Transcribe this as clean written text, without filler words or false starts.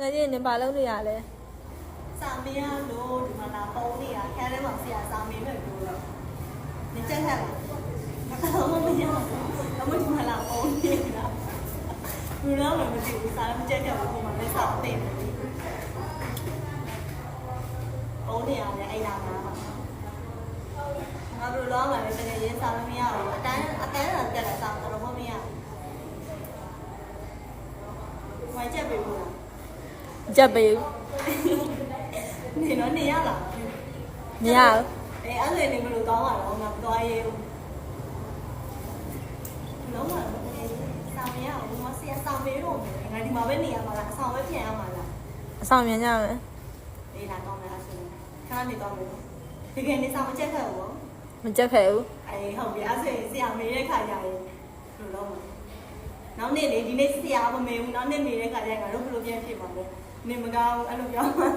ငါကြီးနေပါလုံးနေရလဲ စာမင်းလို့ဒီမှာလာပုံးနေတာခဲထဲမှာဆရာစာမင်းပဲပြောတော့နေချက်ထက်လားမကောင်းမရဘူးအမဒီမှာလာပုံးနေတာဘယ်တော့မှမကြည့်ဘူးစာမချက်ထက်ဘူးပုံမှန်လည်းစာအသိတယ်ပုံးနေရတယ်အဲ့လာမှာငါဘယ်လိုလုပ်မှလဲတကယ်ရင်းစာမရဘူးအတန်းတော့တက်လာစာတော့မမရဘူးဝိုင်းချက်ပေးဘူးလား ကြက်ပေး နေတော့နေရလား မရဘူး အဲ့အဲ့လေနေမလို့တောင်းရတော့ငါသွားရဲဘူးလုံးဝစာမရဘူးမဆရာစာမေးတော့ငါဒီမှာပဲနေရမှာလားအဆောင်ပဲပြန်ရမှာလား အဆောင်မြန်ကြမယ် အေးလာတော့မယ်ဆိုရင်ခဏနေတော့မယ်တကယ်နေစာမချက်ခဲ့ဘူး မကြက်ခဲ့ဘူး အေးဟုတ်ပြီအဲ့ဆိုရင်ဆရာမေးတဲ့ခါကျရင်ဘယ်လိုလုပ်မလဲနောက်နေ့လေဒီနေ့ဆရာမမေးဘူးနောက်နေ့မေးတဲ့ခါကျရင်ငါတို့ဘယ်လိုပြန်ဖြစ်မှာလဲနေမကောင်းအဲ့လိုပြောမှာ